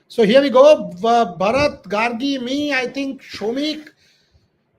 So here we go. Bharat, Gargi, me, I think Shomik,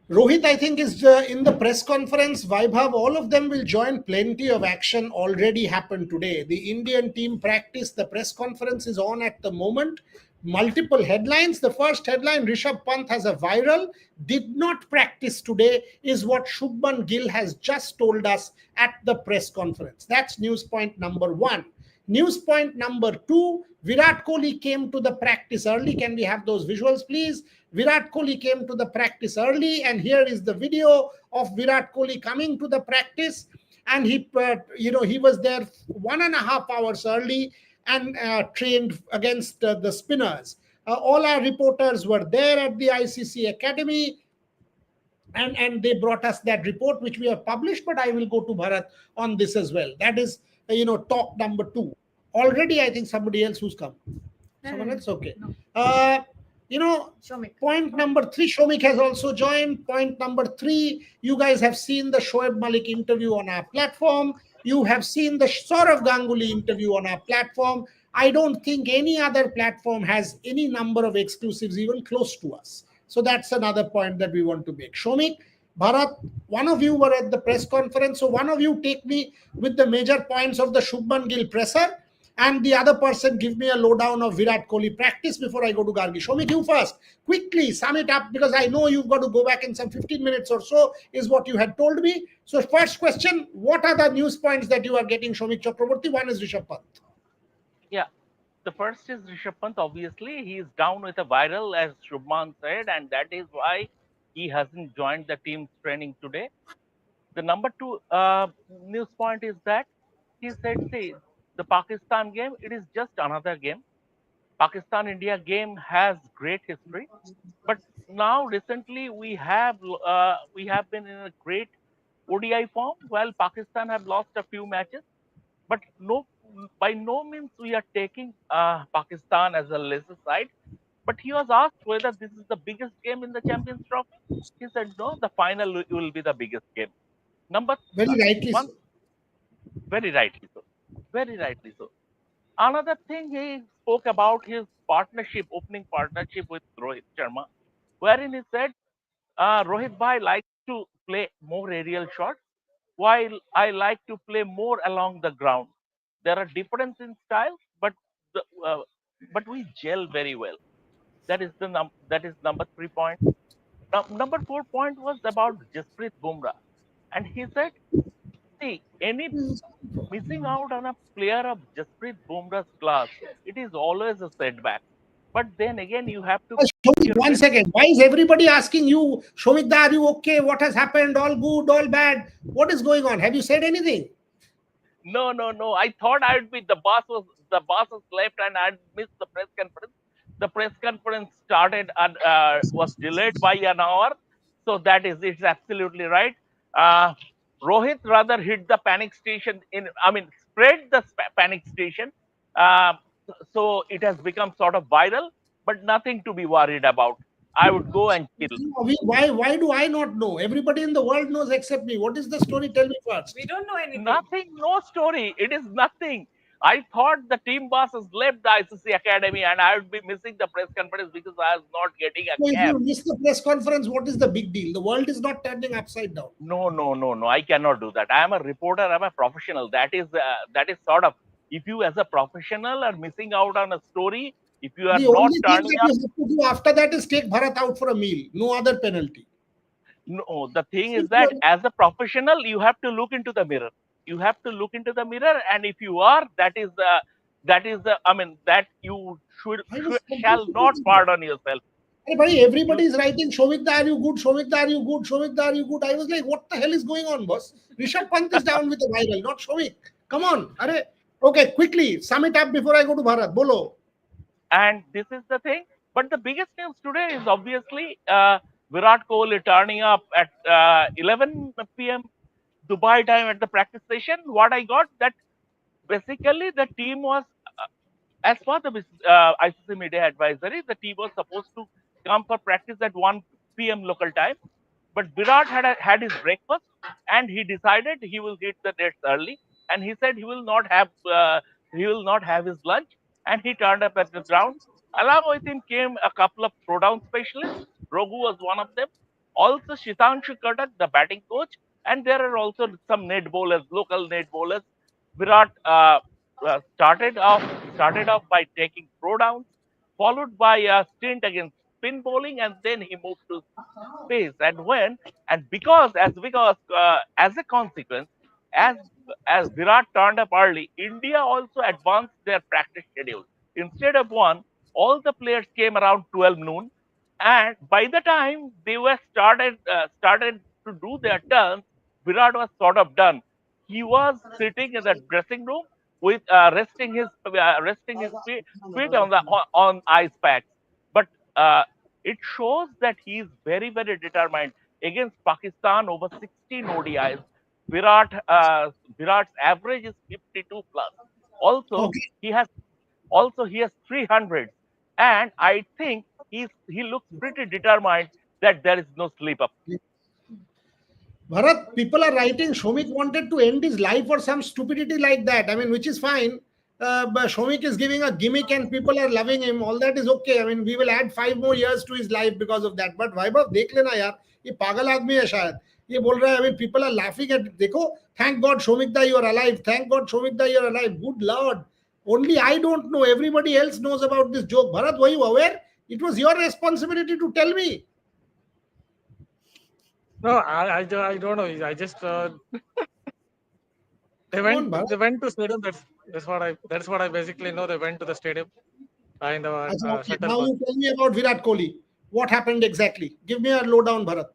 Rohit, I think, is in the press conference. Vaibhav, all of them will join. Plenty of action already happened today. The Indian team practice, the press conference is on at the moment. Multiple headlines. The first headline, Rishabh Pant has a viral, did not practice today, is what Shubman Gill has just told us at the press conference. That's news point number one. News point number two, Virat Kohli came to the practice early. Can we have those visuals, please? Virat Kohli came to the practice early, and here is the video of Virat Kohli coming to the practice. And he was there 1.5 hours early and trained against the spinners. All our reporters were there at the ICC Academy, and they brought us that report which we have published. But I will go to Bharat on this as well. That is talk number two. Already I think somebody else who's come. Someone else? Okay. No. Shomik. Point number three, Shomik has also joined. Point number three, you guys have seen the Shoaib Malik interview on our platform. You have seen the Saurav Ganguly interview on our platform. I don't think any other platform has any number of exclusives even close to us. So that's another point that we want to make. Shomik, Bharat, one of you were at the press conference. So one of you take me with the major points of the Shubman Gill presser, and the other person give me a lowdown of Virat Kohli practice before I go to Gargi. Shomik, you first. Quickly sum it up, because I know you've got to go back in some 15 minutes or so, is what you had told me. So first question, what are the news points that you are getting, Shomik Chakraborty? One is Rishabh Pant. Yeah, the first is Rishabh Pant. Obviously, he is down with a viral, as Shubman said, and that is why he hasn't joined the team's training today. The number two news point is that he said, see, the Pakistan game, it is just another game. Pakistan India game has great history, but now recently we have been in a great ODI form, while Pakistan have lost a few matches. But no, by no means we are taking Pakistan as a lesser side. But he was asked whether this is the biggest game in the Champions Trophy. He said no, the final will be the biggest game. Number Very rightly one, so. very rightly so, very rightly so. Another thing, he spoke about his partnership, opening partnership with Rohit Sharma, wherein he said Rohit Bhai likes to play more aerial shots, while I like to play more along the ground. There are differences in styles, the, uh, but we gel very well. That is number 3 point. Now, number 4 point was about Jasprit Bumrah, and he said, see, any missing out on a player of Jasprit Bumrah's class, it is always a setback. But then again, you have to put Shomik, your one best. second. Why is everybody asking you, Shomik, are you okay? What has happened? All good, all bad? What is going on? Have you said anything? No, no, no. I thought I'd be the boss was left and I'd missed the press conference. The press conference started and was delayed by an hour. So that is it's absolutely right. Uh, Rohit rather hit the panic station spread the panic station. Uh, so it has become sort of viral, but nothing to be worried about. I would go and chill. Why do I not know? Everybody in the world knows except me. What is the story? Tell me We first. don't know anything. Nothing, no story. It is nothing. I thought the team boss has left the ICC Academy and I would be missing the press conference because I was not getting a So if cab. you miss the press conference, what is the big deal? The world is not turning upside down. No, no, no, no. I cannot do that. I am a reporter. I'm a professional. That is sort of, if you as a professional are missing out on a story, if you are The not only thing turning that up. you have to do after that is take Bharat out for a meal. No other penalty. No, the thing is that Simple. as a professional, you have to look into the mirror. You have to look into the mirror, and if you are, that you I was shall completely not pardon yourself. Hey, buddy, You everybody is writing, Shomik, are you good? Shomik, are you good? Shomik, are you good? I was like, what the hell is going on, boss? Rishabh Pant is down with a viral, not Shomik. Come on. Are, okay, quickly, sum it up before I go to Bharat. Bolo. and this is the thing. But the biggest news today is obviously Virat Kohli turning up at 11 p.m. Dubai time at the practice session. What I got that basically the team was, as per the ICC media advisory, the team was supposed to come for practice at 1 p.m. local time. But Virat had his breakfast and he decided he will hit the nets early. And he said he will not have his lunch. And he turned up at the ground. Along with him came a couple of throwdown specialists. Raghu was one of them. Also, Shitanshu Katak, the batting coach, and there are also some net bowlers, local net bowlers. Virat started off by taking throwdowns, followed by a stint against spin bowling, and then he moved to pace. And because as a consequence, as as Virat turned up early, India also advanced their practice schedule. Instead of one, all the players came around 12 noon, and by the time they were started to do their turns, Virat was sort of done. He was sitting in the dressing room with resting his feet on on ice packs. But it shows that he is very, very determined. Against Pakistan over 16 ODIs, Virat's average is 52 plus. Also, Okay. he has he has 300, and I think he looks pretty determined that there is no slip up. Bharat, people are writing Shomik wanted to end his life or some stupidity like that. I mean, which is fine. But Shomik is giving a gimmick and people are loving him. All that is okay. I mean, we will add 5 more years to his life because of that. But Vaibhav, देख लेना यार, ये पागल आदमी है शायद. ये बोल रहा है. I mean, people are laughing at. देखो, thank God Shomik da you are alive. Thank God Shomik da you are alive. Good Lord. Only I don't know. Everybody else knows about this joke. Bharat, were you aware? It was your responsibility to tell me. No, I don't know. I just they Come on, went Bharat. they went to stadium. That's what I basically know. They went to the stadium in the Acha, okay. shuttle Now bus. you tell me about Virat Kohli. What happened exactly? Give me a lowdown, Bharat.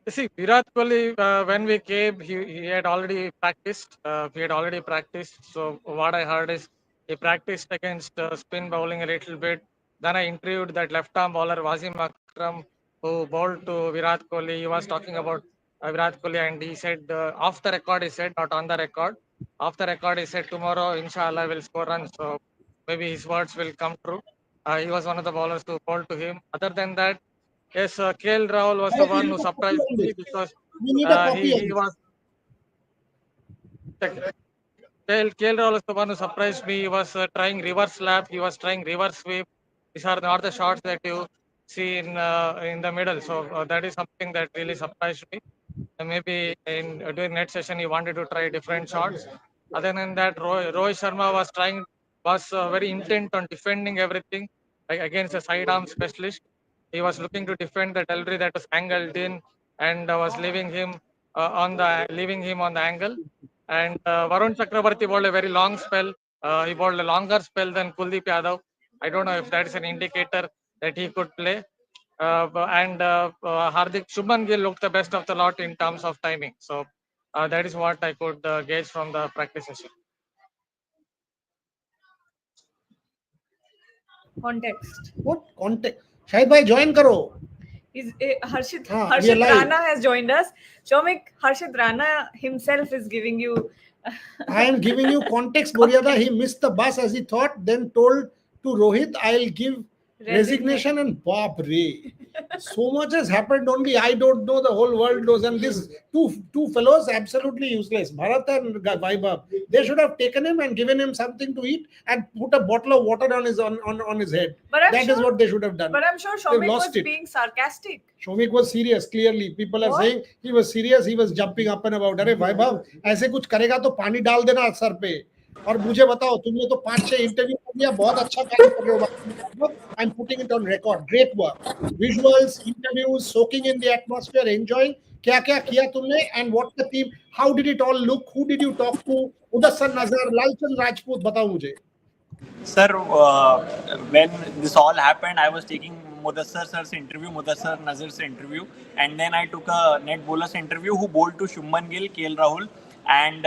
You see, Virat Kohli, when we came, he had already practiced. He had already practiced. So what I heard is he practiced against spin bowling a little bit. Then I interviewed that left-arm bowler Wasim Akram, who bowled to Virat Kohli. He was talking about Virat Kohli, and he said off the record, he said, not on the record. Off the record, he said tomorrow, inshallah, will score runs. So maybe his words will come true. He was one of the bowlers who bowled to him. Other than that, yes, KL Rahul was the Guys, we one need who a copy surprised on me this. because We need a he copy on he this. was KL Rahul was the one who surprised me. He was trying reverse lap. He was trying reverse sweep. These are not the shots that you see in the middle. So that is something that really surprised me. And maybe in during next session he wanted to try different shots. Other than that, Rohit Sharma was very intent on defending everything against a sidearm specialist. He was looking to defend the delivery that was angled in and was leaving him on the angle. And Varun Chakrabarti bowled a very long spell. He bowled a longer spell than Kuldeep Yadav. I don't know if that is an indicator that he could play. Hardik Shubman Gill looked the best of the lot in terms of timing. So that is what I could gauge from the practice session. Context. What context? Shahid भाई join करो. Harshit We are live. Rana has joined us. Shomik, Harshit Rana himself is giving you. I am giving you context, Boryada. He missed the bus as he thought, then told to Rohit, I'll give resignation and Bob Ray. So much has happened, only I don't know, the whole world knows. And these two fellows, absolutely useless. Bharat and Vaibhav. They should have taken him and given him something to eat and put a bottle of water on his head. That is what they should have done. But I'm sure They've Shomik was lost it. being sarcastic. Shomik was serious, clearly. People are What? saying he was serious, he was jumping up and about. अरे भाई भाव ऐसे कुछ करेगा तो पानी डाल देना सर पे. और मुझे बताओ, तुमने तो 5-6 इंटरव्यू कर लिया, बहुत अच्छा काम कर रहे हो. I'm putting it on record. Great work. Visuals, interviews, soaking in the atmosphere, enjoying. क्या क्या किया तुमने, and what's the team? How did it all look? Who did you talk to? Udassar Nazar, Lalchand Rajput, बताओ मुझे. Sir, when this all happened, I was taking Mudassar sir's interview, Mudassar Nazar's interview, and then I took a net bowler's interview who bowled to Shubman Gill, KL Rahul, and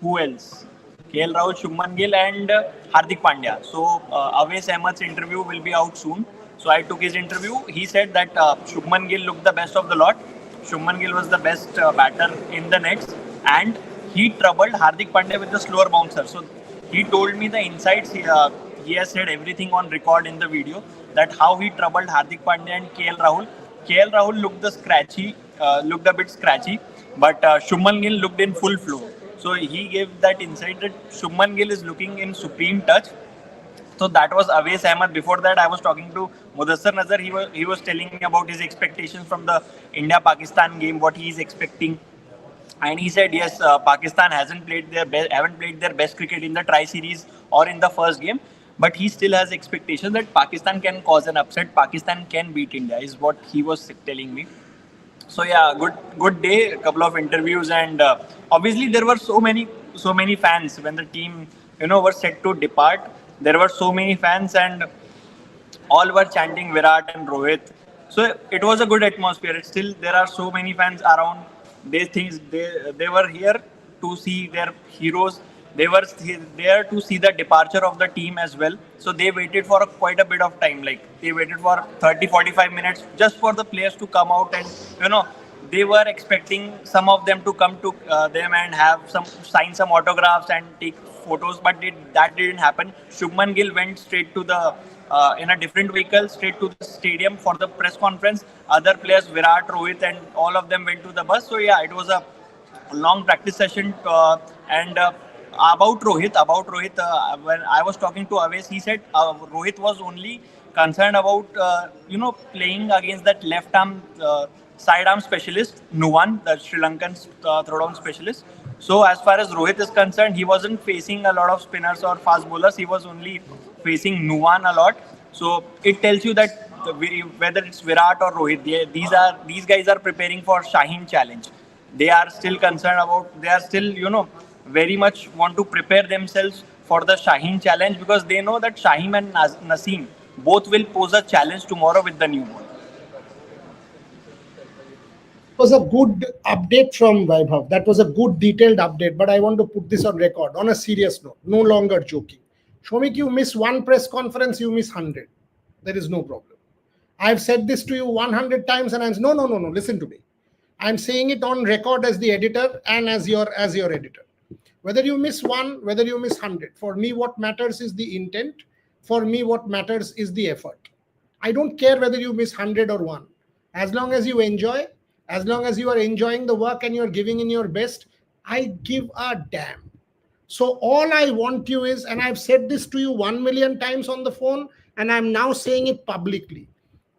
who else? KL Rahul, Shubman Gill, and Hardik Pandya. So Awais Ahmed's interview will be out soon. So I took his interview. He said that Shubman Gill looked the best of the lot. Shubman Gill was the best batter in the nets, and he troubled Hardik Pandya with the slower bouncer. So he told me the insights. He has said everything on record in the video, that how he troubled Hardik Pandya and KL Rahul. KL Rahul looked a bit scratchy, but Shubman Gill looked in full flow. So he gave that insight that Shubman Gill is looking in supreme touch. So that was Awais Ahmed. Before that, I was talking to Mudassar Nazar. He was telling me about his expectations from the India Pakistan game, what he is expecting, and he said yes, Pakistan haven't played their best cricket in the Tri Series or in the first game, but he still has expectations that Pakistan can cause an upset. Pakistan can beat India, is what he was telling me. So yeah, good day. A couple of interviews, and obviously there were so many fans when the team were set to depart. There were so many fans, and all were chanting Virat and Rohit. So it was a good atmosphere. Still, there are so many fans around. They were here to see their heroes. They were there to see the departure of the team as well. So they waited for quite a bit of time. Like they waited for 30, 45 minutes just for the players to come out, and they were expecting some of them to come to them and have some sign some autographs and take photos, but that didn't happen. Shubman Gill went straight to the in a different vehicle straight to the stadium for the press conference. Other players, Virat, Rohit, and all of them went to the bus. So yeah, it was a long practice session. And about Rohit, when I was talking to Awais, he said Rohit was only concerned about playing against that left arm sidearm specialist Nuwan, the Sri Lankan throwdown specialist. So as far as Rohit is concerned, he wasn't facing a lot of spinners or fast bowlers. He was only facing Nuwan a lot. So it tells you that whether it's Virat or Rohit, these guys are preparing for Shaheen challenge. They are still concerned about. They are still very much want to prepare themselves for the Shaheen challenge, because they know that Shaheen and Naseem both will pose a challenge tomorrow with the new ball. Was a good update from Vaibhav. That was a good detailed update, but I want to put this on record on a serious note, no longer joking. Shomik, you miss one press conference, you miss 100. There is no problem. I've said this to you 100 times, and I'm no, listen to me. I'm saying it on record as the editor and as your editor. Whether you miss one, whether you miss 100, for me, what matters is the intent. For me, what matters is the effort. I don't care whether you miss 100 or one. As long as you enjoy, as long as you are enjoying the work and you're giving in your best, I give a damn. So all I want you is, and I've said this to you 1 million times on the phone, and I'm now saying it publicly.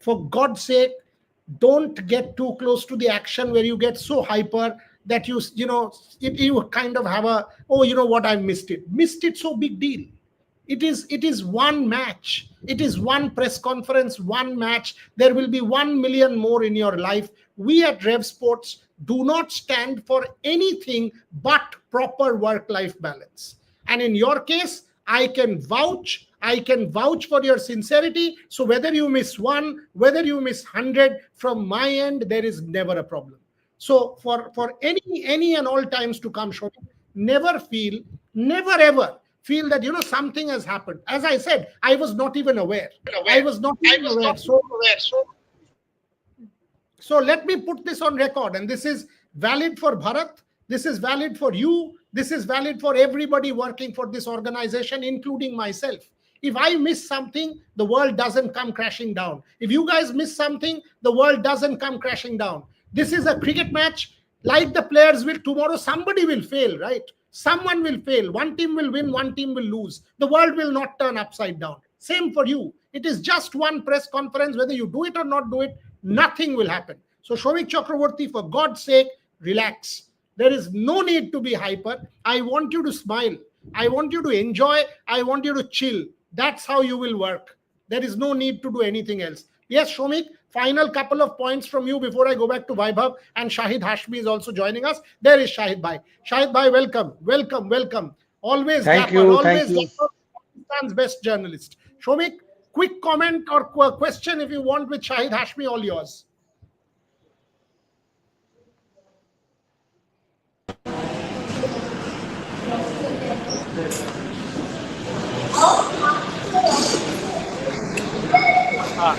For God's sake, don't get too close to the action where you get so hyper that you kind of have a, oh, you know what, I missed it, so big deal. It is one match. It is one press conference, one match. There will be 1 million more in your life. We at Rev Sports do not stand for anything but proper work-life balance. And in your case, I can vouch for your sincerity. So whether you miss one, whether you miss 100, from my end, there is never a problem. So for any and all times to come, Shobhi, never ever feel that something has happened. As I said, I was not even aware. So let me put this on record, and this is valid for Bharat, this is valid for you, this is valid for everybody working for this organization, including myself. If I miss something, the world doesn't come crashing down. If you guys miss something, the world doesn't come crashing down. This is a cricket match. Like the players will, tomorrow somebody will fail, right? Someone will fail. One team will win, one team will lose. The world will not turn upside down. Same for you. It is just one press conference. Whether you do it or not do it, nothing will happen. So Shomik Chakraborty, for God's sake, relax. There is no need to be hyper. I want you to smile. I want you to enjoy. I want you to chill. That's how you will work. There is no need to do anything else. Yes, Shomik, final couple of points from you before I go back to Vaibhav, and Shahid Hashmi is also joining us. There is Shahid Bhai. Shahid Bhai, welcome. Always Thank dapper, you, always thank you. dapper, Pakistan's best journalist. Shomik, quick comment or question if you want with Shahid Hashmi, all yours. Uh,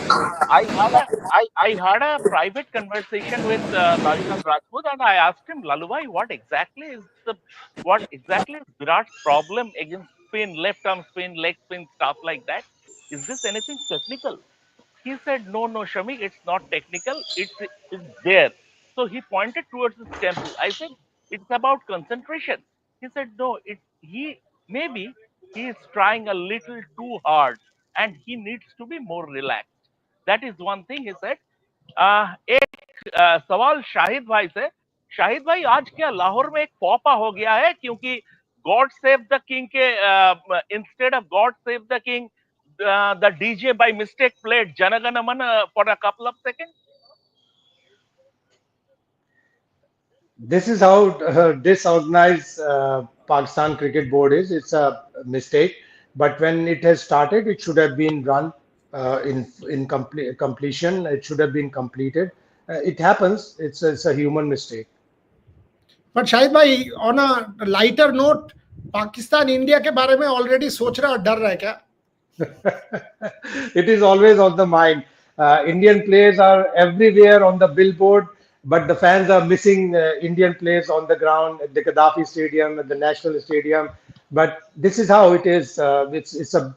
I had a private conversation with Lalchand Rajput, and I asked him, Lalubhai, what exactly is Virat's problem against spin, left arm spin, leg spin, stuff like that? Is this anything technical? He said, no, Shami, it's not technical. It's there. So he pointed towards his temple. I said, it's about concentration. He said, no, maybe he is trying a little too hard and he needs to be more relaxed. That is one thing he said. एक सवाल शाहिद भाई से, शाहिद भाई आज क्या लाहौर में एक पॉपा हो गया है क्योंकि गॉड सेव द किंग के instead of God save the king the DJ by mistake played Jana Gana Mana for a couple of second. This is how disorganized Pakistan Cricket Board is. It's a mistake, but when it has started, it should have been run in completion. It should have been completed. It happens. It's a human mistake. But Shahid bhai, on a lighter note, Pakistan India के बारे में already सोच रहा और डर रहा है क्या? It is always on the mind. Indian players are everywhere on the billboard, but the fans are missing Indian players on the ground at the Gaddafi Stadium, at the National Stadium. But this is how it is. It's a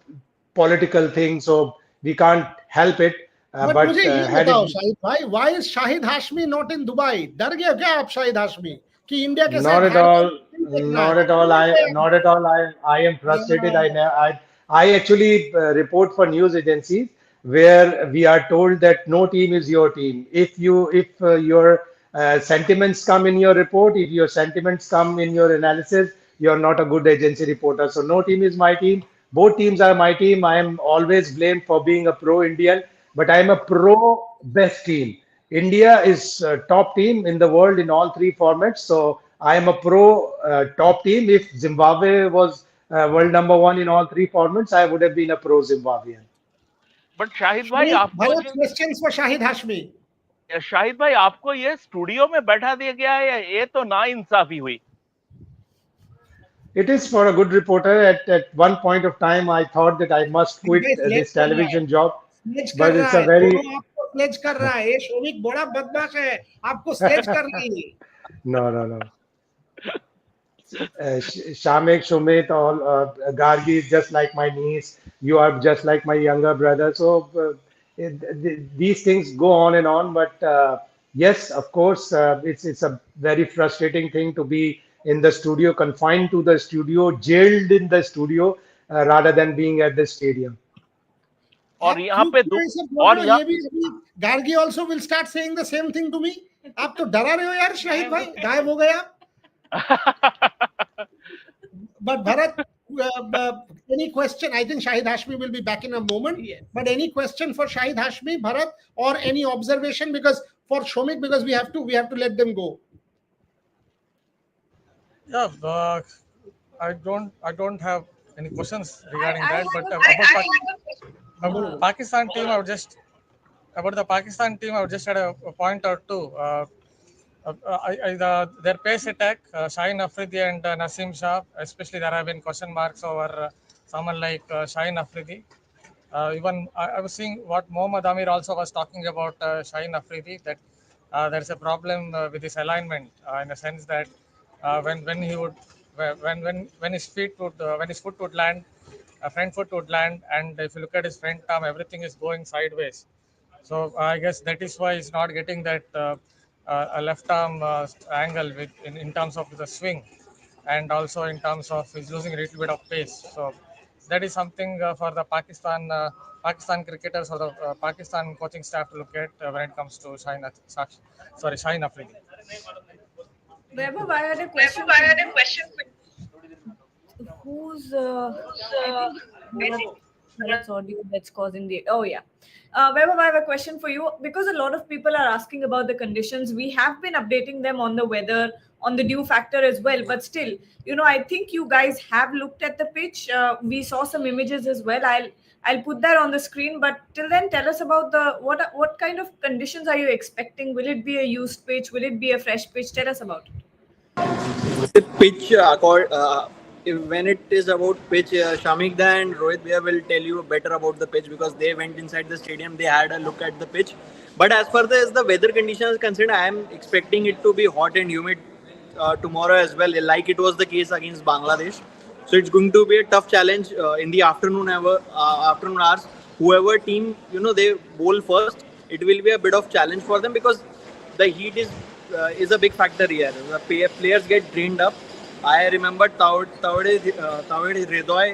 political thing, so we can't help it. But मुझे ये बताओ शाहिद भाई, why is Shahid Hashmi not in Dubai? डर गया क्या आप शाहिद हाशमी कि India के Not at all. Not at all. Not at all. I am frustrated. I actually report for news agencies where we are told that no team is your team. If your sentiments come in your report, if your sentiments come in your analysis, you're not a good agency reporter. So no team is my team. Both teams are my team. I am always blamed for being a pro-Indian, but I am a pro-best team. India is top team in the world in all three formats. So I am a pro top team. If Zimbabwe was world number one in all three formats, I would have been a pro Zimbabwean. But Shahid भाई आपको questions for Shahid Hashmi. Shahid भाई आपको ये studio में बैठा दिया गया है, ये तो ना इंसाफी हुई. It is for a good reporter. At one point of time, I thought that I must quit this television job. But it's a very sledge कर रहा है, ये शोमिक बड़ा बदमाश है, आपको स्लेज कर रही है. No. Shamik, Shumit, all Gargi is just like my niece. You are just like my younger brother. So these things go on and on. But yes, of course, it's a very frustrating thing to be in the studio, confined to the studio, jailed in the studio, rather than being at the stadium. और यहाँ पे और ये भी Gargi also will start saying the same thing to me. आप तो डरा रहे हो यार शाहिद भाई, गायब हो गए आप. But Bharat, any question? I think Shahid Hashmi will be back in a moment. Yes. But any question for Shahid Hashmi, Bharat, or any observation? Because for Shomik, because we have to let them go. Yeah, I don't have any questions regarding that. But about Pakistan team, I would just about the Pakistan team, I would just add a point or two. Their pace attack, Shaheen Afridi and Naseem Shah, especially there have been question marks over someone like Shaheen Afridi. Even I was seeing what Mohammad Amir also was talking about Shaheen Afridi, that there's a problem with his alignment in the sense that when his foot would land, front foot would land, and if you look at his front arm, everything is going sideways. So I guess that is why he's not getting that a left arm angle in terms of the swing, and also in terms of he's losing a little bit of pace. So that is something for the Pakistan cricketers or the Pakistan coaching staff to look at when it comes to Shaheen Afridi. Vaibhav, I had a question. Who's I think that's audio that's causing the Vaibhav, I have a question for you, because a lot of people are asking about the conditions. We have been updating them on the weather, on the dew factor as well, but still, I think you guys have looked at the pitch. We saw some images as well. I'll put that on the screen, but till then, tell us about what kind of conditions are you expecting? Will it be a used pitch? Will it be a fresh pitch? Tell us about it. The pitch, when it is about pitch, Shamik and Rohit Bhaiya will tell you better about the pitch because they went inside the stadium, they had a look at the pitch. But as far as the weather conditions concerned, I am expecting it to be hot and humid tomorrow as well, like it was the case against Bangladesh. So it's going to be a tough challenge in the afternoon hours. Whoever team they bowl first, it will be a bit of challenge for them because the heat is a big factor here. The players get drained up. I remember Tawade Hridoy,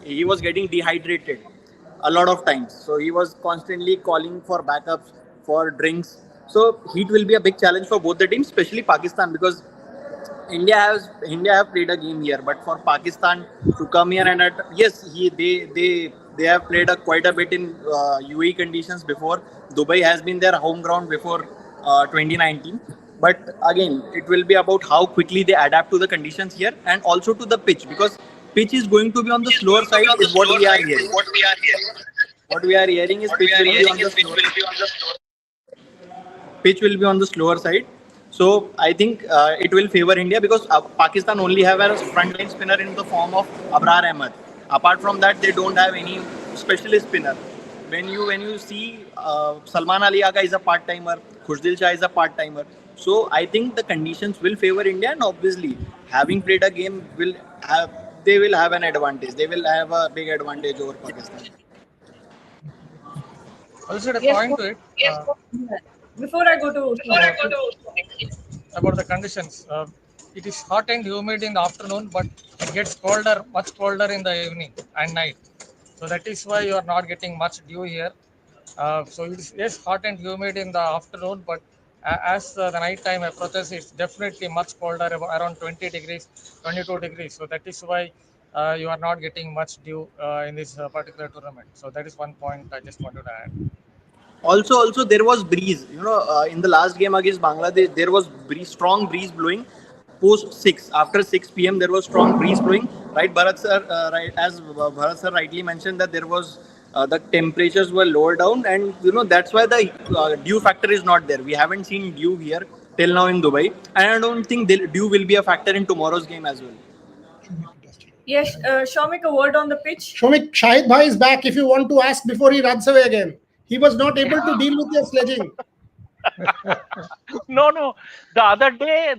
he was getting dehydrated a lot of times. So he was constantly calling for backups, for drinks. So heat will be a big challenge for both the teams, especially Pakistan, because India have played a game here, but for Pakistan to come here and yes, they have played quite a bit in UAE conditions before. Dubai has been their home ground before 2019, but again, it will be about how quickly they adapt to the conditions here and also to the pitch, because pitch is going to be on the slower side, is what we are hearing. What we are hearing is pitch will be on the slower side. So I think it will favor India because Pakistan only have a frontline spinner in the form of Abrar Ahmed. Apart from that, they don't have any specialist spinner. When you see Salman Ali Aga is a part timer, Khushdil Shah is a part timer. So I think the conditions will favor India, and obviously having played a game they will have an advantage. They will have a big advantage over Pakistan. Also, a Yes. point to it. Before I go to About the conditions. It is hot and humid in the afternoon, but it gets colder, much colder in the evening and night. So that is why you are not getting much dew here. So it is yes hot and humid in the afternoon, but as the night time approaches, it's definitely much colder, around 20 degrees, 22 degrees. So that is why you are not getting much dew in this particular tournament. So that is one point I just wanted to add. Also there was breeze. In the last game against Bangladesh, there was strong breeze blowing. Post 6, after 6 p.m., there was strong breeze blowing. Right, Bharat sir. Right, as Bharat sir rightly mentioned, that there was the temperatures were lower down, and that's why the dew factor is not there. We haven't seen dew here till now in Dubai, and I don't think dew will be a factor in tomorrow's game as well. yes, Shomik, a word on the pitch. Shomik, Shahid Bhai is back if you want to ask before he runs away again. He was not able to deal with your sledging. No. The other day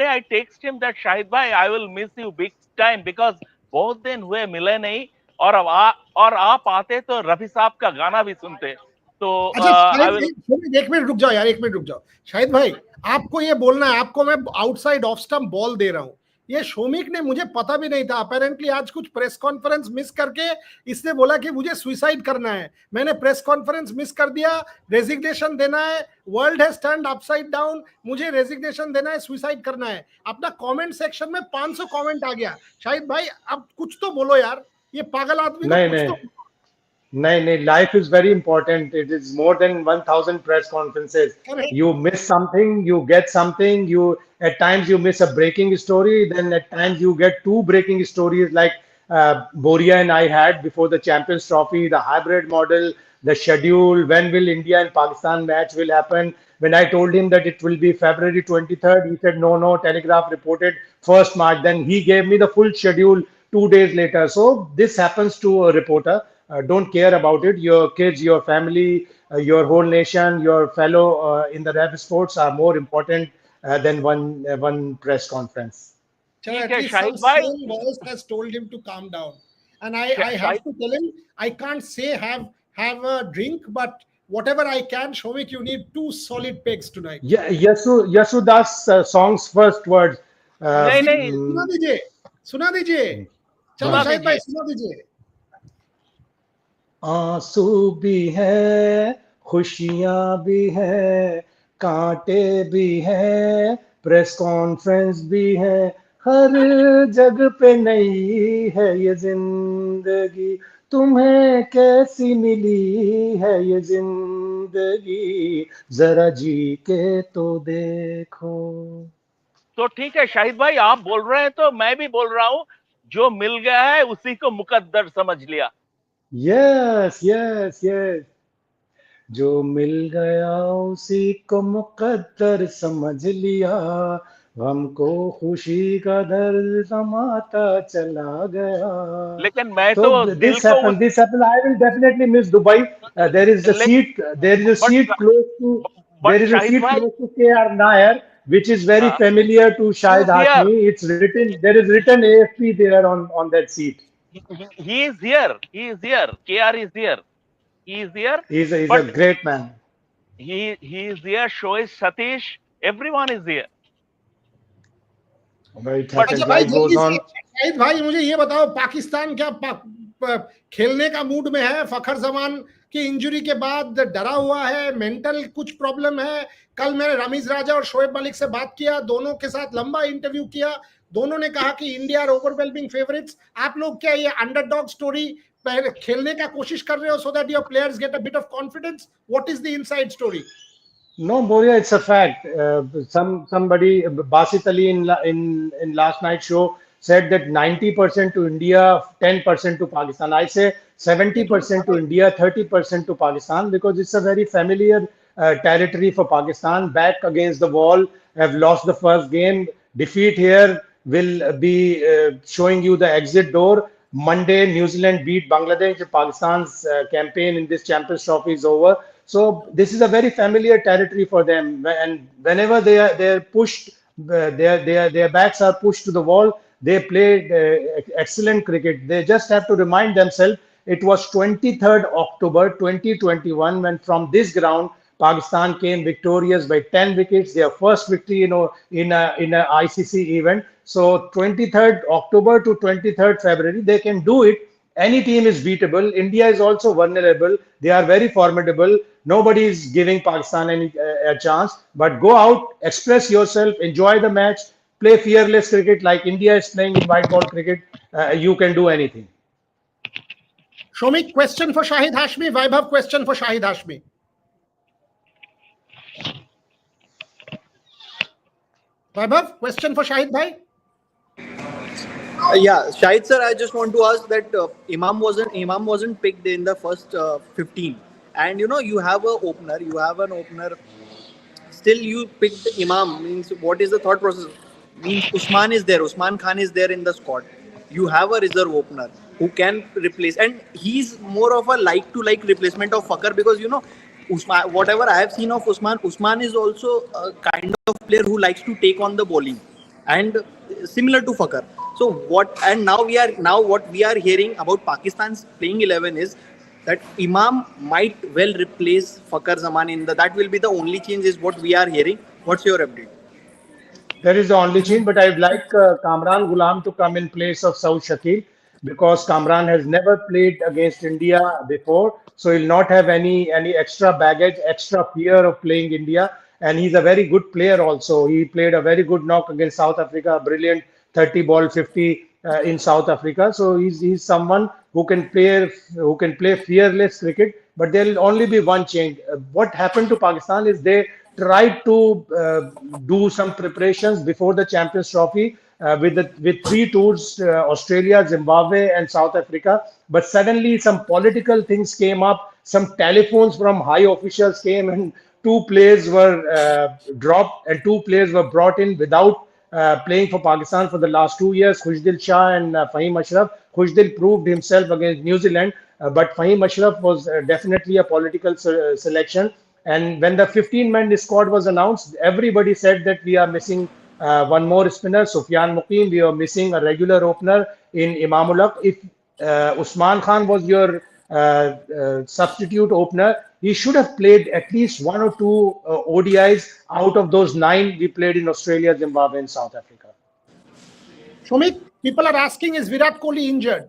I text him that Shahid bhai, I will miss you big time because बहुत दिन हुए मिले नहीं और आप आते तो रफी साहब का गाना भी सुनते तो अच्छा I will शाहिद, एक मिनट रुक जाओ यार, एक मिनट रुक जाओ शाहिद भाई, आपको ये बोलना है, आपको मैं आउटसाइड ऑफ स्टंप बॉल दे रहा हूं। ये शोमिक ने, मुझे पता भी नहीं था, अपेरेंटली आज कुछ प्रेस कॉन्फ्रेंस मिस करके इसने बोला कि मुझे सुसाइड करना है। मैंने प्रेस कॉन्फ्रेंस मिस कर दिया, रेजिग्नेशन देना है, world has turned upside down, मुझे रेजिग्नेशन देना है, सुसाइड करना है। अपना कमेंट सेक्शन में 500 कमेंट आ गया। शाहिद भाई अब कुछ तो बोलो यार, ये पागल आदमी को कुछ तो। नहीं, life is very important. It is more than 1,000 press conferences. Correct. You miss something, you get something. At times you miss a breaking story. Then at times you get two breaking stories like Boria and I had before the Champions Trophy, the hybrid model, the schedule. When will India and Pakistan match will happen? When I told him that it will be February 23rd, he said no. Telegraph reported 1st March. Then he gave me the full schedule 2 days later. So this happens to a reporter. Don't care about it. Your kids, your family, your whole nation, your fellow in the rap sports are more important than one press conference. Chalo, at ठीक है least some Shahid भाई sane voice has told him to calm down, and I have Shahid to tell him I can't say have a drink, but whatever I can. Shomik, you need 2 solid pegs tonight. Yeah, Yasudas song's first words. नहीं नहीं सुना दीजिए चलो सुना शाहिद भाई दीजिए सुना दीजिए। आंसू भी है, खुशियां भी है, कांटे भी है, प्रेस कॉन्फ्रेंस भी है, हर जग पे नई है ये जिंदगी, तुम्हें कैसी मिली है ये जिंदगी, जरा जी के तो देखो। तो ठीक है शाहिद भाई आप बोल रहे हैं तो मैं भी बोल रहा हूं जो मिल गया है उसी को मुकद्दर समझ लिया यस, जो मिल गया उसी को मुकद्दर समझ लिया, हमको खुशी का दर्द समाता चला गया। लेकिन मैं So तो दिल this को happened. This happened. I will definitely miss Dubai. There is a seat. There is a seat close to. There but is a Shahid seat भाई close to KR Nair, which is very familiar to he Shahid is here Hashmi. It's written. There is written AFP there on that seat. he is here KR is here he is here He's a but great man. he is here Shoiz Satish everyone is here Very But अच्छा tragic. भाई Life goes जल्दी से on. Shahid भाई मुझे ये बताओ पाकिस्तान क्या खेलने का मूड में है? फखर जमान की इंजरी के बाद डरा हुआ है, मेंटल कुछ प्रॉब्लम है? कल मैंने रमीज राजा और शोएब मलिक से बात किया, दोनों के साथ लंबा इंटरव्यू किया, दोनों ने कहा कि इंडिया आर ओवरवेलमिंग फेवरेट्स। आप लोग क्या ये अंडरडॉग स्टोरी खेलने का कोशिश कर रहे हो so that your players get a bit of confidence? What is the inside story? No, Boria, it's a fact. Somebody, Basit Ali in last night's show said that 90% to India, 10% to Pakistan. I say 70% to India, 30% to Pakistan because it's a very familiar territory for Pakistan. Back against the wall, have lost the first game. Defeat here will be showing you the exit door. Monday, New Zealand beat Bangladesh. Pakistan's campaign in this Champions Trophy is over. So this is a very familiar territory for them, and whenever they're pushed, their backs are pushed to the wall. They played excellent cricket. They just have to remind themselves it was 23rd October 2021 when from this ground Pakistan came victorious by 10 wickets, their first victory, in a ICC event. So 23rd October to 23rd February, they can do it. Any team is beatable. India is also vulnerable. They are very formidable. Nobody is giving Pakistan any a chance. But go out, express yourself, enjoy the match, play fearless cricket like India is playing in white ball cricket. You can do anything. Shomik, question for Shahid Hashmi. Vaibhav, question for Shahid Hashmi. Vaibhav, question for Shahid bhai. Yeah, Shahid sir, I just want to ask that Imam wasn't picked in the first 15, and you have an opener. Still, you picked Imam. Means what is the thought process? Means Usman is there. Usman Khan is there in the squad. You have a reserve opener who can replace, and he's more of a like-to-like replacement of Fakar because Usman. Whatever I have seen of Usman is also a kind of player who likes to take on the bowling, and similar to Fakar. So what? And now what we are hearing about Pakistan's playing 11 is that Imam might well replace Fakar Zaman in the. That will be the only change, is what we are hearing. What's your update? That is the only change, but I'd like Kamran Ghulam to come in place of Saud Shakil because Kamran has never played against India before, so he'll not have any extra baggage, extra fear of playing India, and he's a very good player also. He played a very good knock against South Africa, brilliant 30 ball 50 in South Africa. So he's someone who can play fearless cricket. But there will only be one change. What happened to Pakistan is they tried to do some preparations before the Champions Trophy with three tours: Australia, Zimbabwe, and South Africa. But suddenly, some political things came up. Some telephones from high officials came, and two players were dropped, and two players were brought in without playing for Pakistan for the last 2 years. Khushdil Shah and Fahim Ashraf. Khushdil proved himself against New Zealand, but Fahim Ashraf was definitely a political selection. And when the 15-man squad was announced, everybody said that we are missing one more spinner, Sufyan Muqim. We are missing a regular opener in Imamullah. If Usman Khan was your substitute opener, he should have played at least one or two ODIs out of those nine we played in Australia, Zimbabwe, and South Africa. Shomik, people are asking, is Virat Kohli injured?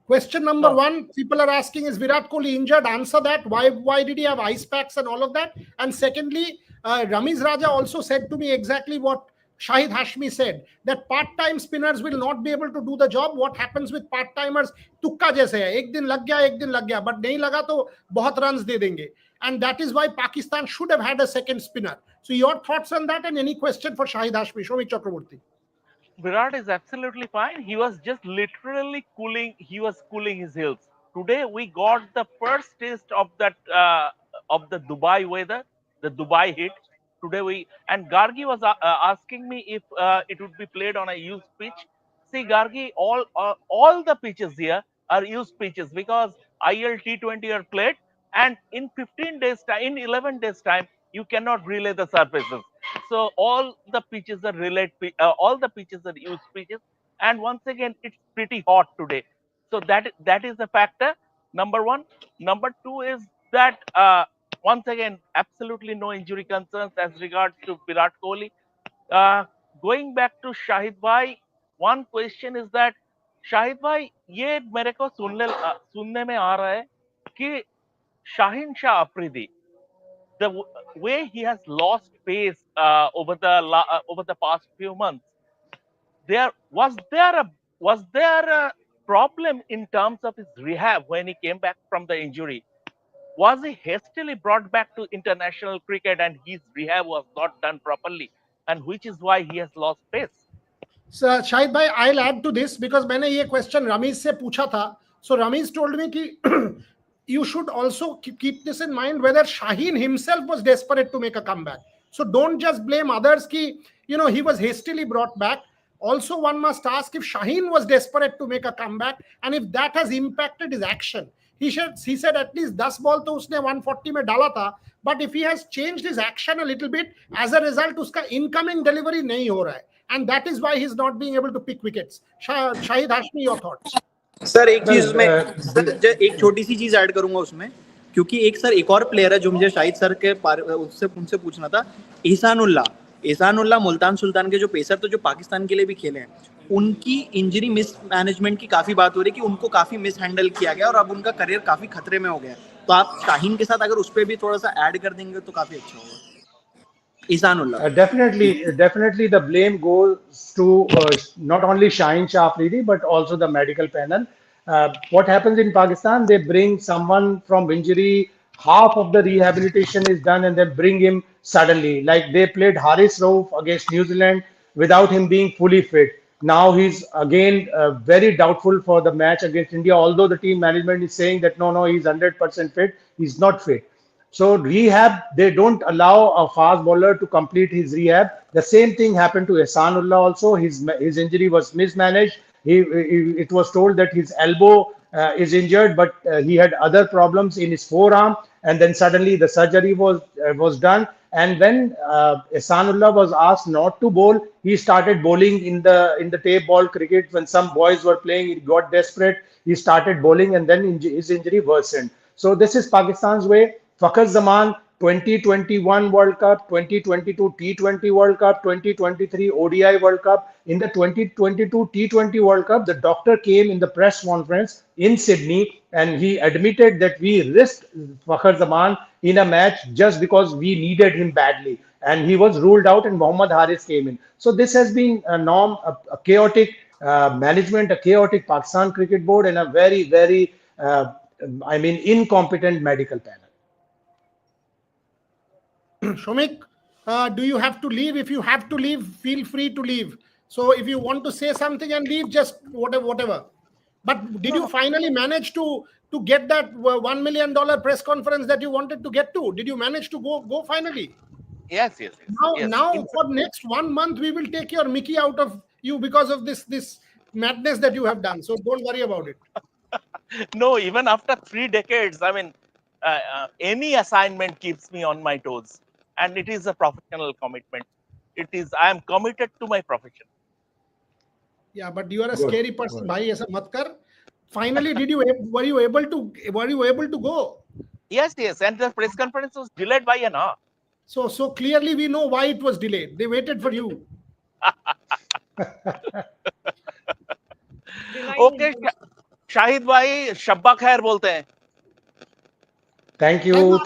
Question number No. one, people are asking, is Virat Kohli injured? Answer that. Why did he have ice packs and all of that? And secondly, Ramiz Raja also said to me exactly what Shahid Hashmi said, that part-time spinners will not be able to do the job. What happens with part-timers? तुक्का जैसे है, एक दिन लग गया, एक दिन लग गया, but नहीं लगा तो बहुत runs दे देंगे. And that is why Pakistan should have had a second spinner. So your thoughts on that, and any question for Shahid Hashmi? Shomik Chakraborty. Virat is absolutely fine. He was just literally cooling. He was cooling his heels. Today we got the first taste of that of the Dubai weather, the Dubai heat. Today we and Gargi was asking me if it would be played on a used pitch. See, Gargi, all the pitches here are used pitches because IL T20 are played, and in 15 days time, in 11 days time, you cannot relay the surfaces. So all the pitches are all the pitches are used pitches, and once again it's pretty hot today. So that is a factor. Number one. Number two is that once again absolutely no injury concerns as regards to Virat Kohli. Uh, going back to Shahid bhai, one question is that Shahid bhai, ये मेरे को सुनने में आ रहा है कि Shahin Shah Afridi, the way he has lost pace over the past few months, there was there a problem in terms of his rehab when he came back from the injury? Was he hastily brought back to international cricket and his rehab was not done properly, and which is why he has lost pace? So, Shahid भाई, I'll add to this because मैंने ये question Ramiz से पूछा था. So Ramiz told me कि you should also keep this in mind whether Shaheen himself was desperate to make a comeback. So don't just blame others ki, he was hastily brought back. Also, one must ask if Shaheen was desperate to make a comeback and if that has impacted his action. He said at least 10 ball to usne 140 mein dala tha, but if he has changed his action a little bit, as a result, uska incoming delivery nahi ho raha hai. And that is why he's not being able to pick wickets. Shahid Hashmi, your thoughts? Sir एक चीज में sir एक छोटी सी चीज add करूंगा उसमें, क्योंकि एक सर एक और प्लेयर है जो मुझे शाहिद सर के उससे उनसे पूछना था, एहसानुल्लाह मुल्तान सुल्तान के जो पेसर तो जो पाकिस्तान के लिए भी खेले हैं, उनकी इंजरी मिस मैनेजमेंट की काफी बात हो रही है कि उनको काफी मिस हैंडल किया गया और अब उनका करियर काफी खतरे में हो गया. तो आप शाहीन के साथ अगर उस पर भी थोड़ा सा ऐड कर देंगे तो काफी अच्छा होगा. Ihsanullah. Definitely, the blame goes to not only Shaheen Shah Afridi but also the medical panel. What happens in Pakistan? They bring someone from injury, half of the rehabilitation is done, and then bring him suddenly. Like they played Haris Rauf against New Zealand without him being fully fit. Now he's again very doubtful for the match against India. Although the team management is saying that no, he's 100% fit, he's not fit. So rehab, they don't allow a fast bowler to complete his rehab. The same thing happened to Ehsanullah also. His injury was mismanaged. It was told that his elbow is injured, but he had other problems in his forearm. And then suddenly the surgery was done. And when Ehsanullah was asked not to bowl, he started bowling in the tape ball cricket. When some boys were playing, he got desperate. He started bowling, and then his injury worsened. So this is Pakistan's way. Fakhar Zaman, 2021 World Cup, 2022 T20 World Cup, 2023 ODI World Cup. In the 2022 T20 World Cup, the doctor came in the press conference in Sydney and he admitted that we risked Fakhar Zaman in a match just because we needed him badly. And he was ruled out and Mohammad Haris came in. So this has been a chaotic management, a chaotic Pakistan Cricket Board and a very, incompetent medical panel. Shomik, do you have to leave? If you have to leave, feel free to leave. So if you want to say something and leave, just whatever. But did you finally manage to get that $1 million press conference that you wanted to get to? Did you manage to go finally? Yes. Now for next 1 month, we will take your Mickey out of you because of this madness that you have done. So don't worry about it. No, even after 3 decades, I mean, any assignment keeps me on my toes. And it is a professional commitment. I am committed to my profession. Yeah, but you are a scary person, bhai. Aisa mat kar. Finally, were you able to go? Yes, and the press conference was delayed by an hour. So clearly we know why it was delayed. They waited for you. Okay, Shahid bhai, Shabba Khair bolte hain. Thank you.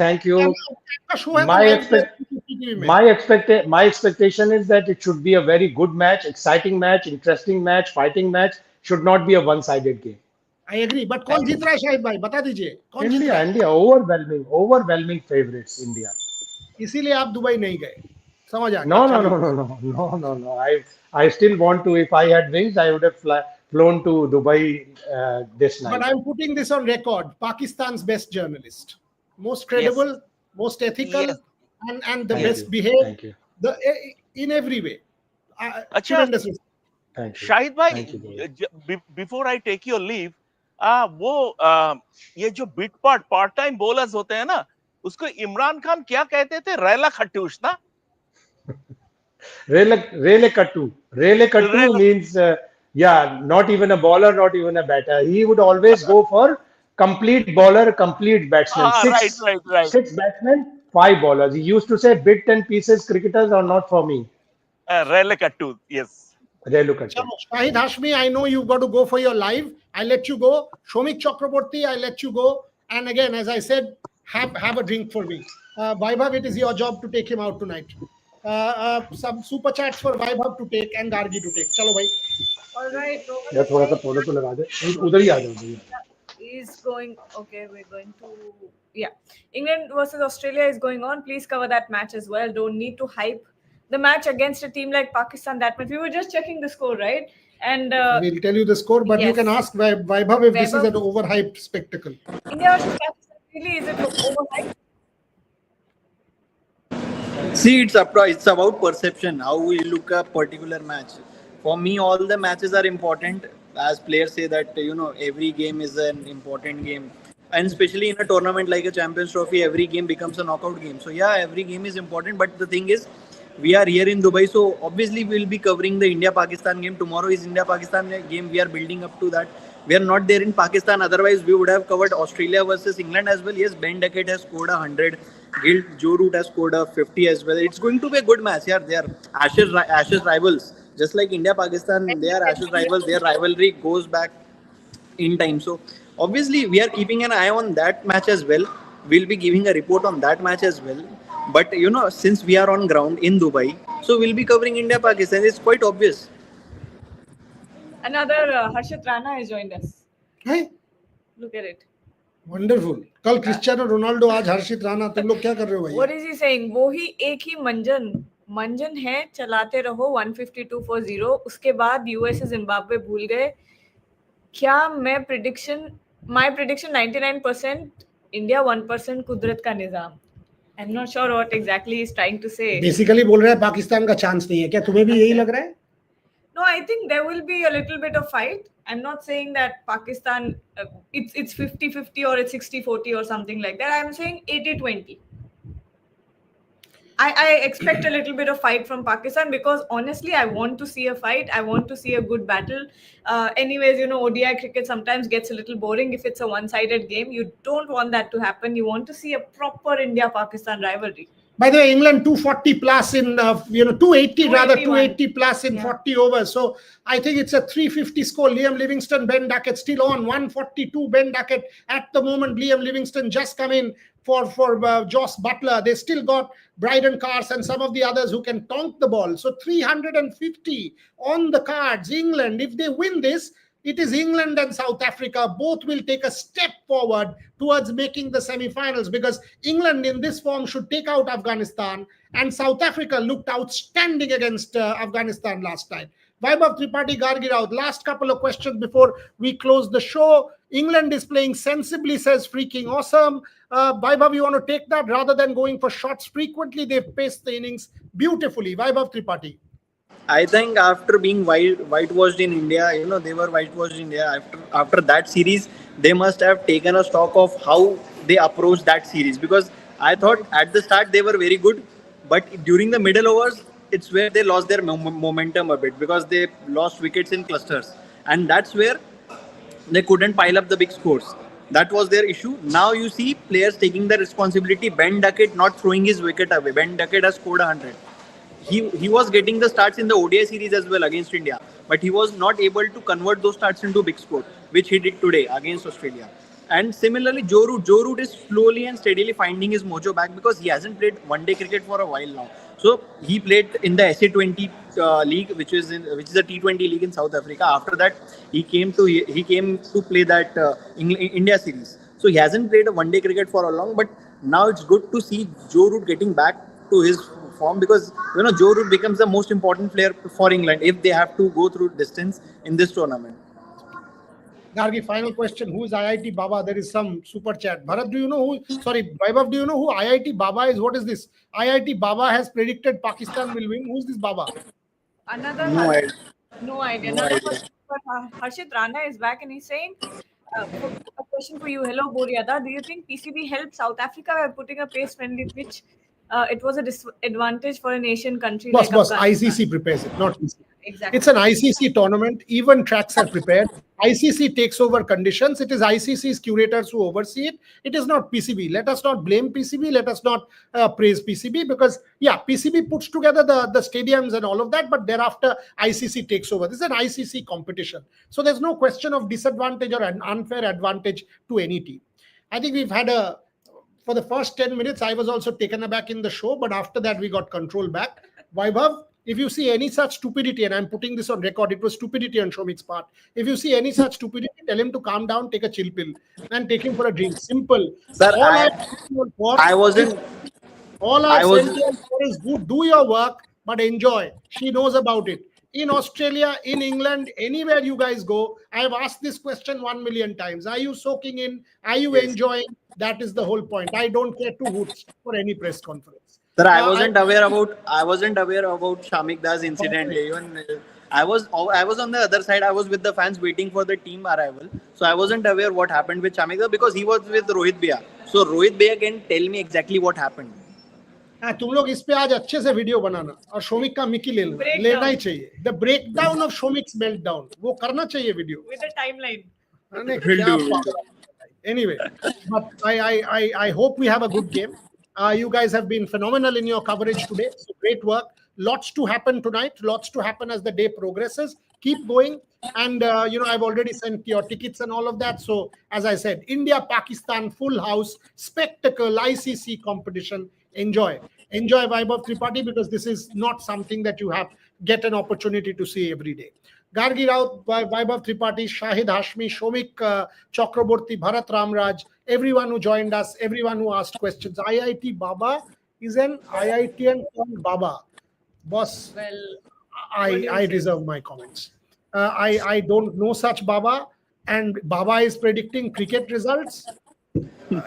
My expectation is that it should be a very good match, exciting match, interesting match, fighting match. Should not be a one-sided game. I agree. But कौन जीत रहा है शाहिद भाई? बता दीजिए. कौन जीत रहा है? India, overwhelming favorites. India. इसीलिए आप दुबई नहीं गए. समझ आ गया. No. I still want to. If I had wings, I would have flown to Dubai this night. But I'm putting this on record. Pakistan's best journalist. Most credible, most ethical, and the best behaved. Thank you. In every way. Thank you. Shahid bhai, before I take your leave, ये जो bit part time bowlers होते हैं ना, उसको इमरान खान क्या कहते थे? रेला खट्टूस ना? Rele Kattu means not even a bowler, not even a batter. He would always go for complete bowler, complete batsman. Right. 6 batsmen, 5 bowlers. He used to say bit and pieces cricketers are not for me. Relakattu, yes. Look at Chalo, Shahid Hashmi, I know you've got to go for your live. I let you go. Shomik Chakraborty, I let you go. And again, as I said, have a drink for me. Vaibhav, it is your job to take him out tonight. Some super chats for Vaibhav to take and Gargi to take. Chalo, bhai. All right, यार Rohan थोड़ा सा photo तो लगा दे उधर ही आ जाओ भैया is going. Okay, we're going to. Yeah. England versus Australia is going on. Please cover that match as well. Don't need to hype the match against a team like Pakistan that much. We were just checking the score, right? And We'll tell you the score, but you yes. can ask Vaibhav if this is an Vaibhav. overhyped spectacle. India versus Pakistan, really, is it overhyped? See, it's about perception, how we look a particular match. For me, all the matches are important. As players say that every game is an important game, and especially in a tournament like a Champions Trophy, every game becomes a knockout game. So yeah, every game is important. But the thing is, we are here in Dubai, so obviously we'll be covering the India-Pakistan game. Tomorrow is India-Pakistan game. We are building up to that. We are not there in Pakistan. Otherwise, we would have covered Australia versus England as well. Yes, Ben Duckett has scored 100. Joe Root has scored a 50 as well. It's going to be a good match. Yeah, they are Ashes rivals. Just like India-Pakistan, they are Ashes rivals. Their rivalry goes back in time. So obviously, we are keeping an eye on that match as well. We'll be giving a report on that match as well. But since we are on ground in Dubai, so we'll be covering India-Pakistan. It's quite obvious. Another Harshit Rana has joined us. Hey, Look at it. wonderful. कल Cristiano Ronaldo आज हर्षित राणा तुम लोग क्या कर रहे हो भैया? What is he saying? वो ही एक ही मंजन है चलाते रहो 152 for 0 उसके बाद यूएस जिम्बाब्वे भूल गए क्या मैं प्रेडिक्शन 99% इंडिया 1% कुदरत का निजाम I'm not sure what exactly he's trying to say. Basically बोल रहा है पाकिस्तान का चांस नहीं है क्या तुम्हें भी यही लग रहा है? No, I think there will be a little bit of fight. I'm not saying that Pakistan it's 50-50 or it's 60-40 or something like that. I'm saying 80-20. I expect a little bit of fight from Pakistan because honestly, I want to see a fight. I want to see a good battle. Anyways, ODI cricket sometimes gets a little boring if it's a one-sided game. You don't want that to happen. You want to see a proper India-Pakistan rivalry. By the way, England 240 plus in 280 rather 280 plus in 40 overs. So I think it's a 350 score. Liam Livingstone, Ben Duckett still on 142. Ben Duckett at the moment. Liam Livingstone just come in for Joss Butler. They still got Bryden Cars and some of the others who can tonk the ball. So 350 on the cards. England, if they win this, it is England and South Africa. Both will take a step forward towards making the semi-finals because England in this form should take out Afghanistan and South Africa looked outstanding against Afghanistan last night. Vaibhav Tripathi Gargiraut, last couple of questions before we close the show. England is playing sensibly, says freaking awesome. Vaibhav, you want to take that rather than going for shots frequently? They've paced the innings beautifully. Vaibhav Tripathi. I think after being whitewashed in India, they were whitewashed in India. After that series, they must have taken a stock of how they approached that series. Because I thought at the start they were very good, but during the middle overs, it's where they lost their momentum a bit because they lost wickets in clusters. And that's where they couldn't pile up the big scores. That was their issue. Now you see players taking the responsibility. Ben Duckett not throwing his wicket away. Ben Duckett has scored 100. He was getting the starts in the ODI series as well against India, but he was not able to convert those starts into big score, which he did today against Australia. And similarly, Joe Root is slowly and steadily finding his mojo back because he hasn't played one-day cricket for a while now. So he played in the SA20 league, which is a T20 league in South Africa. After that, he came to play that India series. So he hasn't played a one-day cricket for a long, but now it's good to see Joe Root getting back to his form because Joe Root becomes the most important player for England if they have to go through distance in this tournament. Gargi, final question. Who is IIT Baba? There is some super chat. Bharat, Vaibhav, do you know who IIT Baba is? What is this? IIT Baba has predicted Pakistan will win. Who is this Baba? Another no idea. But Harshit Rana is back and he's saying, a question for you. Hello, Boriada. Do you think PCB helped South Africa by putting a pace-friendly pitch? It was a disadvantage for an Asian country like Afghanistan. ICC prepares it, not PCB. Exactly. It's an ICC tournament. Even tracks are prepared. ICC takes over conditions. It is ICC's curators who oversee it. It is not PCB. Let us not blame PCB. Let us not praise PCB, because yeah, PCB puts together the stadiums and all of that, but thereafter ICC takes over. This is an ICC competition, so there's no question of disadvantage or an unfair advantage to any team. I think we've had for the first 10 minutes, I was also taken aback in the show, but after that, we got control back. Vaibhav, if you see any such stupidity, and I'm putting this on record, it was stupidity on Shomik's part. If you see any such stupidity, tell him to calm down, take a chill pill, and take him for a drink. Simple. Sir, All I've sent you for I is wasn't. all I I've was. sent you for is do your work, but enjoy. She knows about it. In Australia, in England, anywhere you guys go, I have asked this question 1 million times. Are you soaking in? Are you enjoying? That is the whole point. I don't care two hoots for any press conference. Sir, I I wasn't aware about. I wasn't aware about Shamik Das incident. Even I was on the other side. I was with the fans waiting for the team arrival. So I wasn't aware what happened with Shamik Das because he was with Rohit Bhaiya. So Rohit Bhaiya can tell me exactly what happened. हाँ, तुम लोग इस पे आज अच्छे से video बनाना और शोमिक का मिकी लेना ही चाहिए. द ब्रेकडाउन ऑफ शोमिक्स मेल्टडाउन वो करना चाहिए वीडियो With the timeline. अरे क्या पागल. Anyway, but I hope we have a good game. You guys have been phenomenal in your coverage today. So great work. Lots to happen tonight. Lots to happen as the day progresses. Keep going. And I've already sent your tickets and all of that. So as I said, India, Pakistan, full house, spectacle, ICC competition. Enjoy Vaibhav Tripathi, because this is not something that you get an opportunity to see every day. Gargi Raut, Vaibhav Tripathi, Shahid Hashmi, Shomik Chakraborty, Bharat Ramraj, everyone who joined us, everyone who asked questions. IIT Baba is an IITian called Baba. Boss, Well, I reserve my comments. I don't know such Baba, and Baba is predicting cricket results.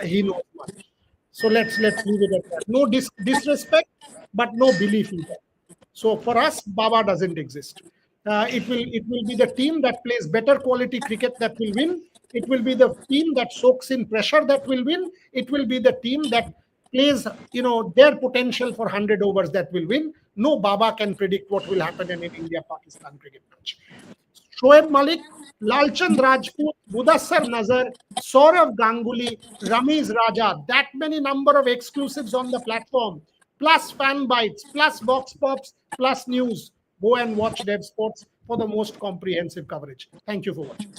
He knows much. So let's leave it at that. No disrespect, but no belief either. So for us, Baba doesn't exist. It will be the team that plays better quality cricket that will win. It will be the team that soaks in pressure that will win. It will be the team that plays their potential for 100 overs that will win. No Baba can predict what will happen in an India-Pakistan cricket match. Shoaib Malik, Lalchand Rajput, Mudassar Nazar, Saurav Ganguly, Ramiz Raja, that many number of exclusives on the platform, plus fan bites, plus box pops, plus news. Go and watch Dev Sports for the most comprehensive coverage. Thank you for watching.